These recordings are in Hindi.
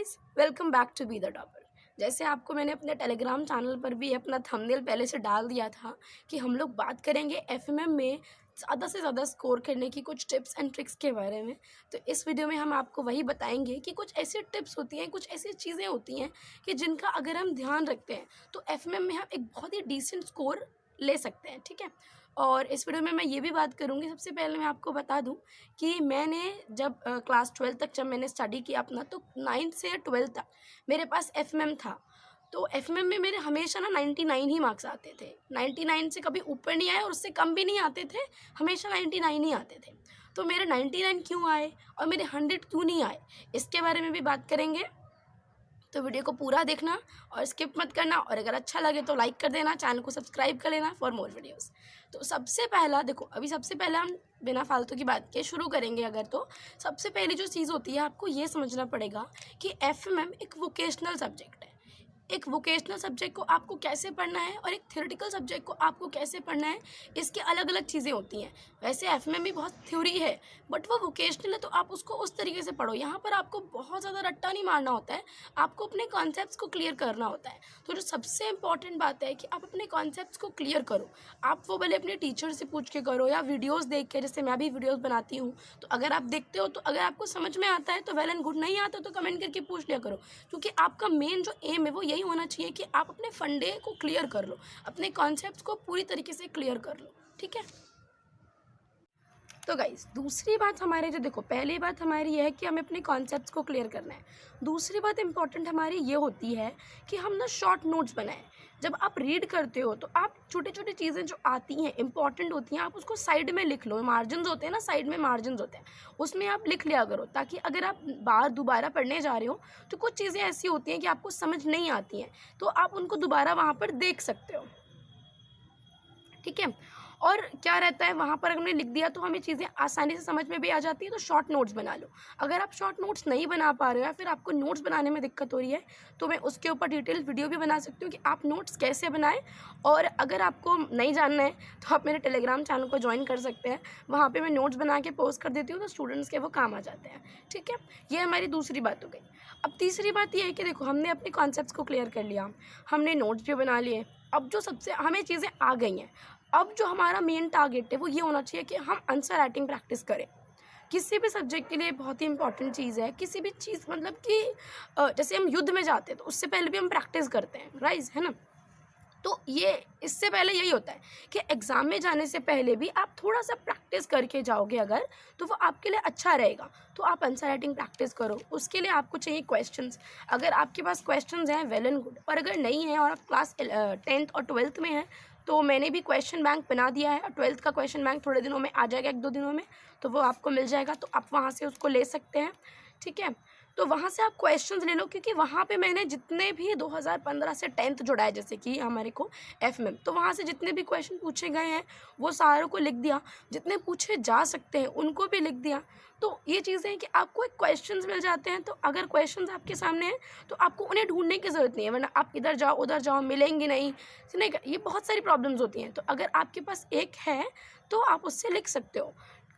Guys, welcome back to be the topper. जैसे आपको मैंने अपने टेलीग्राम चैनल पर भी अपना थंबनेल पहले से डाल दिया था कि हम लोग बात करेंगे एफएमएम में ज़्यादा से ज़्यादा स्कोर करने की कुछ टिप्स एंड ट्रिक्स के बारे में। तो इस वीडियो में हम आपको वही बताएंगे कि कुछ ऐसी टिप्स होती हैं, कुछ ऐसी चीज़ें होती हैं कि जिनका अगर हम ध्यान रखते हैं तो एफएमएम में हम एक बहुत ही डिसेंट स्कोर ले सकते हैं। ठीक है, और इस वीडियो में मैं ये भी बात करूँगी। सबसे पहले मैं आपको बता दूँ कि मैंने जब क्लास 12 तक जब मैंने स्टडी किया अपना, तो 9th से 12 तक मेरे पास एफएमएम था। तो एफएमएम में मेरे हमेशा ना 99 ही मार्क्स आते थे। 99 से कभी ऊपर नहीं आए और उससे कम भी नहीं आते थे, हमेशा 99 ही आते थे। तो मेरे 99 क्यों आए और मेरे 100 क्यों नहीं आए, इसके बारे में भी बात करेंगे। तो वीडियो को पूरा देखना और स्किप मत करना, और अगर अच्छा लगे तो लाइक कर देना, चैनल को सब्सक्राइब कर लेना फॉर मोर वीडियोस। तो सबसे पहला देखो, अभी सबसे पहले हम बिना फालतू की बात के शुरू करेंगे। अगर तो सबसे पहली जो चीज़ होती है, आपको ये समझना पड़ेगा कि एफएमएम एक वोकेशनल सब्जेक्ट है। एक वोकेशनल सब्जेक्ट को आपको कैसे पढ़ना है और एक थ्योरेटिकल सब्जेक्ट को आपको कैसे पढ़ना है, इसके अलग अलग चीज़ें होती हैं। वैसे एफएमएम भी बहुत थ्योरी है, बट वो वोकेशनल है तो आप उसको उस तरीके से पढ़ो। यहाँ पर आपको बहुत ज़्यादा रट्टा नहीं मारना होता है, आपको अपने कॉन्सेप्ट्स को क्लियर करना होता है। तो जो सबसे इंपॉर्टेंट बात है कि आप अपने कॉन्सेप्ट्स को क्लियर करो। आप वो भले अपने टीचर से पूछ के करो या वीडियोज़ देख के, जैसे मैं भी वीडियोज़ बनाती हूँ। तो अगर आप देखते हो तो अगर आपको समझ में आता है तो वेल एंड गुड, नहीं आता तो कमेंट करके पूछ लिया करो। क्योंकि आपका मेन जो एम है वो यही होना चाहिए कि आप अपने फंडे को क्लियर कर लो, अपने कॉन्सेप्ट्स को पूरी तरीके से क्लियर कर लो। ठीक है, तो गाइस दूसरी बात हमारे जो देखो, पहली बात हमारी ये है कि हमें अपने कॉन्सेप्ट्स को क्लियर करना है। दूसरी बात इंपॉर्टेंट हमारी ये होती है कि हम ना शॉर्ट नोट्स बनाएं। जब आप रीड करते हो तो आप छोटी छोटी चीज़ें जो आती हैं इंपॉर्टेंट होती हैं, आप उसको साइड में लिख लो। मार्जिन होते हैं ना, साइड में मार्जिन होते हैं, उसमें आप लिख लिया करो, ताकि अगर आप बार दोबारा पढ़ने जा रहे हो तो कुछ चीज़ें ऐसी होती हैं कि आपको समझ नहीं आती हैं, तो आप उनको दोबारा वहाँ पर देख सकते हो। ठीक है, और क्या रहता है वहाँ पर हमने लिख दिया तो हमें चीज़ें आसानी से समझ में भी आ जाती है। तो शॉर्ट नोट्स बना लो। अगर आप शॉर्ट नोट्स नहीं बना पा रहे हो या फिर आपको नोट्स बनाने में दिक्कत हो रही है, तो मैं उसके ऊपर डिटेल वीडियो भी बना सकती हूँ कि आप नोट्स कैसे बनाएं। और अगर आपको नहीं जानना है तो आप मेरे टेलीग्राम चैनल को ज्वाइन कर सकते हैं, वहाँ पर मैं नोट्स बना के पोस्ट कर देती हूँ, तो स्टूडेंट्स के वो काम आ जाते हैं। ठीक है, ये हमारी दूसरी बात हो गई। अब तीसरी बात ये है कि देखो, हमने अपने कॉन्सेप्ट्स को क्लियर कर लिया, हमने नोट्स भी बना लिए। अब जो सबसे हमें चीज़ें आ गई हैं, अब जो हमारा मेन टारगेट है वो ये होना चाहिए कि हम आंसर राइटिंग प्रैक्टिस करें। किसी भी सब्जेक्ट के लिए बहुत ही इंपॉर्टेंट चीज़ है, किसी भी चीज़ मतलब कि जैसे हम युद्ध में जाते हैं तो उससे पहले भी हम प्रैक्टिस करते हैं, राइट है ना। तो ये इससे पहले यही होता है कि एग्ज़ाम में जाने से पहले भी आप थोड़ा सा प्रैक्टिस करके जाओगे अगर, तो वो आपके लिए अच्छा रहेगा। तो आप आंसर राइटिंग प्रैक्टिस करो, उसके लिए आपको चाहिए क्वेश्चंस। अगर आपके पास क्वेश्चंस हैं वेल एंड गुड, और अगर नहीं है और आप क्लास 10th और 12th में हैं, तो मैंने भी क्वेश्चन बैंक बना दिया है, और 12th का क्वेश्चन बैंक थोड़े दिनों में आ जाएगा, 1-2 दिनों में, तो वो आपको मिल जाएगा, तो आप वहाँ से उसको ले सकते हैं। ठीक है, तो वहाँ से आप क्वेश्चंस ले लो, क्योंकि वहाँ पे मैंने जितने भी 2015 से 10th जोड़ा है, जैसे कि हमारे को एफएमएम, तो वहाँ से जितने भी क्वेश्चन पूछे गए हैं वो सारों को लिख दिया, जितने पूछे जा सकते हैं उनको भी लिख दिया। तो ये चीज़ें हैं कि आपको एक क्वेश्चंस मिल जाते हैं, तो अगर क्वेश्चंस आपके सामने हैं तो आपको उन्हें ढूंढने की ज़रूरत नहीं है, वरना आप इधर जाओ उधर जाओ मिलेंगे नहीं। ये बहुत सारी प्रॉब्लम्स होती हैं, तो अगर आपके पास एक है तो आप उससे लिख सकते हो।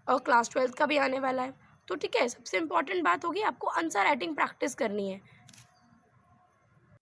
और क्लास 12th का भी आने वाला है, तो ठीक है, सबसे इम्पॉर्टेंट बात होगी आपको आंसर राइटिंग प्रैक्टिस करनी है।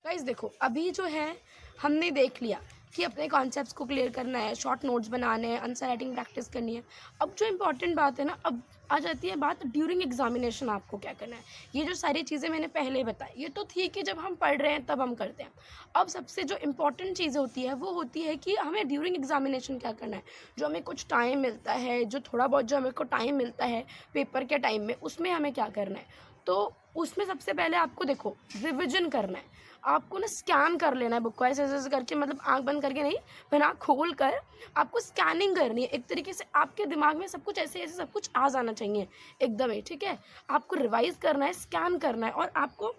गाइस देखो, अभी जो है हमने देख लिया कि अपने कॉन्सेप्ट्स को क्लियर करना है, शॉर्ट नोट्स बनाने हैं, आंसर राइटिंग प्रैक्टिस करनी है। अब जो इम्पॉर्टेंट बात है ना, अब आ जाती है बात ड्यूरिंग एग्जामिनेशन आपको क्या करना है। ये जो सारी चीज़ें मैंने पहले बताई, ये तो थी कि जब हम पढ़ रहे हैं तब हम करते हैं। अब सबसे जो इम्पॉर्टेंट चीज़ होती है वो होती है कि हमें ड्यूरिंग एग्जामिनेशन क्या करना है। जो हमें कुछ टाइम मिलता है, जो थोड़ा बहुत जो हमें को टाइम मिलता है पेपर के टाइम में, उसमें हमें क्या करना है। तो उसमें सबसे पहले आपको देखो रिविजन करना है। आपको ना स्कैन कर लेना है बुक को, ऐसे ऐसे करके, मतलब आंख बंद करके नहीं, फिर आँख खोल कर आपको स्कैनिंग करनी है। एक तरीके से आपके दिमाग में सब कुछ ऐसे ऐसे सब कुछ आ जाना चाहिए एकदम ही। ठीक है, आपको रिवाइज करना है, स्कैन करना है, और आपको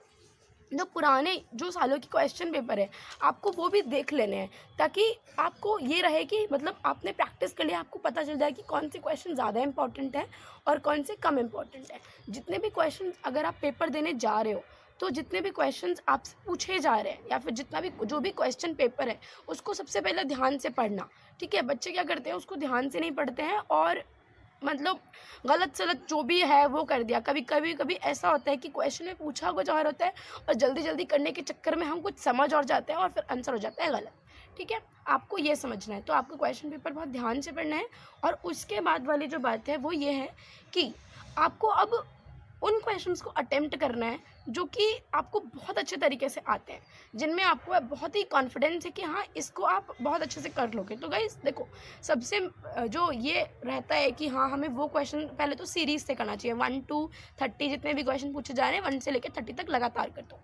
जो पुराने जो सालों की क्वेश्चन पेपर है आपको वो भी देख लेने हैं, ताकि आपको ये रहे कि मतलब आपने प्रैक्टिस के लिए आपको पता चल जाए कि कौन से क्वेश्चन ज़्यादा इंपॉर्टेंट है और कौन से कम इंपॉर्टेंट है। जितने भी क्वेश्चन अगर आप पेपर देने जा रहे हो, तो जितने भी क्वेश्चंस आपसे पूछे जा रहे हैं या फिर जितना भी जो भी क्वेश्चन पेपर है उसको सबसे पहले ध्यान से पढ़ना। ठीक है, बच्चे क्या करते हैं उसको ध्यान से नहीं पढ़ते हैं और मतलब गलत सलत जो भी है वो कर दिया। कभी ऐसा होता है कि क्वेश्चन में पूछा कुछ और होता है और जल्दी जल्दी करने के चक्कर में हम कुछ समझ और जाते हैं और फिर आंसर हो जाता है गलत। ठीक है, आपको ये समझना है। तो आपको क्वेश्चन पेपर बहुत ध्यान से पढ़ना है। और उसके बाद वाली जो बात है वो ये है कि आपको अब उन क्वेश्चंस को अटेम्प्ट करना है जो कि आपको बहुत अच्छे तरीके से आते हैं, जिनमें आपको बहुत ही कॉन्फिडेंस है कि हाँ इसको आप बहुत अच्छे से कर लोगे। तो गाइस देखो, सबसे जो ये रहता है कि हाँ हमें वो क्वेश्चन पहले तो सीरीज से करना चाहिए, 1 to 30 जितने भी क्वेश्चन पूछे जा रहे हैं 1 से लेकर 30 तक लगातार कर दो।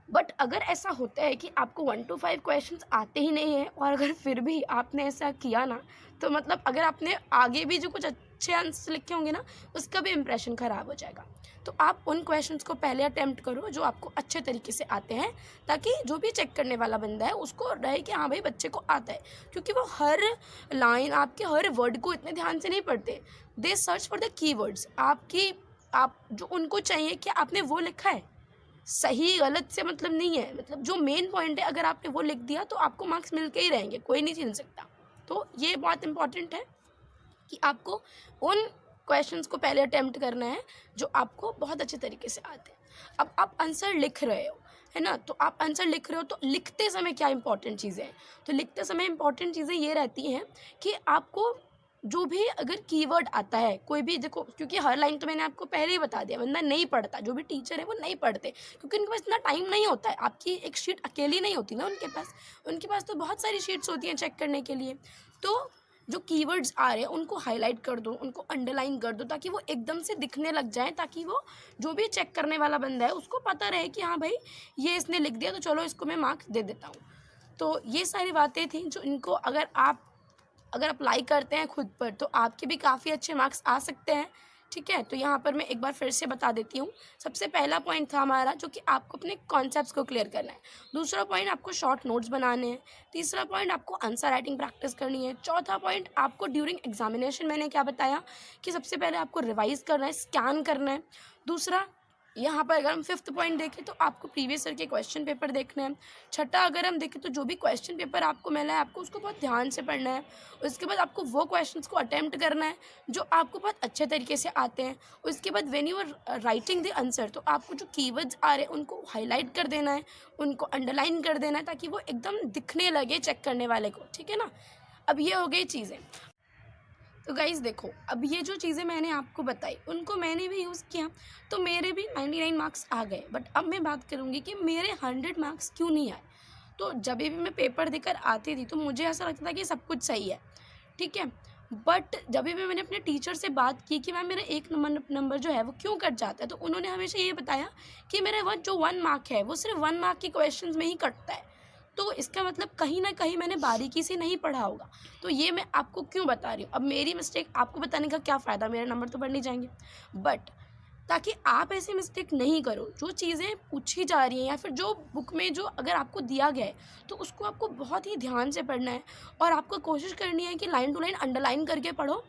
बट अगर ऐसा होता है कि आपको 1 to 5 क्वेश्चंस आते ही नहीं हैं और अगर फिर भी आपने ऐसा किया ना, तो मतलब अगर आपने आगे भी जो कुछ अच्छे आंसर लिखे होंगे ना, उसका भी इंप्रेशन ख़राब हो जाएगा। तो आप उन क्वेश्चंस को पहले अटेम्प्ट करो जो आपको अच्छे तरीके से आते हैं, ताकि जो भी चेक करने वाला बंदा है उसको रहे कि हाँ भाई बच्चे को आता है। क्योंकि वो हर लाइन, आपके हर वर्ड को इतने ध्यान से नहीं पढ़ते। दे सर्च फॉर द कीवर्ड्स। आप जो उनको चाहिए कि आपने वो लिखा है, सही गलत से मतलब नहीं है, मतलब जो मेन पॉइंट है अगर आपने वो लिख दिया तो आपको मार्क्स मिल के ही रहेंगे, कोई नहीं छीन सकता। तो ये बहुत इंपॉर्टेंट है कि आपको उन क्वेश्चंस को पहले अटेम्प्ट करना है जो आपको बहुत अच्छे तरीके से आते हैं। अब आप आंसर लिख रहे हो, है ना, तो आप आंसर लिख रहे हो तो लिखते समय क्या इंपॉर्टेंट चीज़ें हैं? तो लिखते समय इंपॉर्टेंट चीज़ें ये रहती हैं कि आपको जो भी अगर कीवर्ड आता है कोई भी, देखो क्योंकि हर लाइन तो मैंने आपको पहले ही बता दिया, वरना नहीं पढ़ता। जो भी टीचर है वो नहीं पढ़ते क्योंकि उनके पास इतना टाइम नहीं होता है। आपकी एक शीट अकेली नहीं होती ना उनके पास तो बहुत सारी शीट्स होती हैं चेक करने के लिए। तो जो कीवर्ड्स आ रहे हैं उनको हाईलाइट कर दो, उनको अंडरलाइन कर दो, ताकि वो एकदम से दिखने लग जाए, ताकि वो जो भी चेक करने वाला बंदा है उसको पता रहे कि हाँ भाई ये इसने लिख दिया तो चलो इसको मैं मार्क्स दे देता हूँ। तो ये सारी बातें थी जो इनको अगर अप्लाई करते हैं खुद पर तो आपके भी काफ़ी अच्छे मार्क्स आ सकते हैं। ठीक है, तो यहाँ पर मैं एक बार फिर से बता देती हूँ। सबसे पहला पॉइंट था हमारा जो कि आपको अपने कॉन्सेप्ट्स को क्लियर करना है। दूसरा पॉइंट आपको शॉर्ट नोट्स बनाने हैं। तीसरा पॉइंट आपको आंसर राइटिंग प्रैक्टिस करनी है। चौथा पॉइंट आपको ड्यूरिंग एग्जामिनेशन मैंने क्या बताया कि सबसे पहले आपको रिवाइज करना है, स्कैन करना है। दूसरा, यहाँ पर अगर हम 5th पॉइंट देखें तो आपको प्रीवियस ईयर के क्वेश्चन पेपर देखने हैं। छठा, अगर हम देखें तो जो भी क्वेश्चन पेपर आपको मिला है आपको उसको बहुत ध्यान से पढ़ना है। उसके बाद आपको वो क्वेश्चंस को अटेम्प्ट करना है जो आपको बहुत अच्छे तरीके से आते हैं। उसके बाद when you are writing the answer तो आपको जो कीवर्ड्स आ रहे हैं उनको हाईलाइट कर देना है, उनको अंडरलाइन कर देना है, ताकि वो एकदम दिखने लगे चेक करने वाले को। ठीक है ना, अब ये हो गई चीज़ें। तो गाइज़ देखो, अब ये जो चीज़ें मैंने आपको बताई उनको मैंने भी यूज़ किया तो मेरे भी 99 मार्क्स आ गए। बट अब मैं बात करूँगी कि मेरे 100 मार्क्स क्यों नहीं आए। तो जब भी मैं पेपर देकर आती थी तो मुझे ऐसा लगता था कि सब कुछ सही है, ठीक है। बट जब भी मैंने अपने टीचर से बात की कि मैम मेरा 1 नंबर जो है वो क्यों कट जाता है, तो उन्होंने हमेशा ये बताया कि मेरा जो 1 मार्क है वो सिर्फ 1 मार्क के क्वेश्चन में ही कटता है। तो इसका मतलब कहीं ना कहीं मैंने बारीकी से नहीं पढ़ा होगा। तो ये मैं आपको क्यों बता रही हूँ, अब मेरी मिस्टेक आपको बताने का क्या फ़ायदा, मेरे नंबर तो बढ़ नहीं जाएंगे। बट ताकि आप ऐसी मिस्टेक नहीं करो, जो चीज़ें पूछी जा रही हैं या फिर जो बुक में जो अगर आपको दिया गया है तो उसको आपको बहुत ही ध्यान से पढ़ना है और आपको कोशिश करनी है कि लाइन टू लाइन अंडरलाइन करके पढ़ो,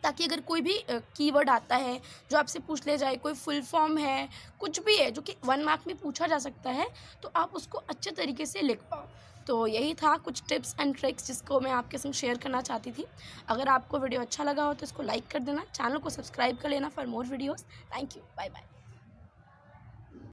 ताकि अगर कोई भी कीवर्ड आता है जो आपसे पूछ ले जाए, कोई फुल फॉर्म है, कुछ भी है जो कि 1 मार्क में पूछा जा सकता है, तो आप उसको अच्छे तरीके से लिख पाओ। तो यही था कुछ टिप्स एंड ट्रिक्स जिसको मैं आपके संग शेयर करना चाहती थी। अगर आपको वीडियो अच्छा लगा हो तो इसको लाइक कर देना, चैनल को सब्सक्राइब कर लेना for more videos. Thank you, bye bye.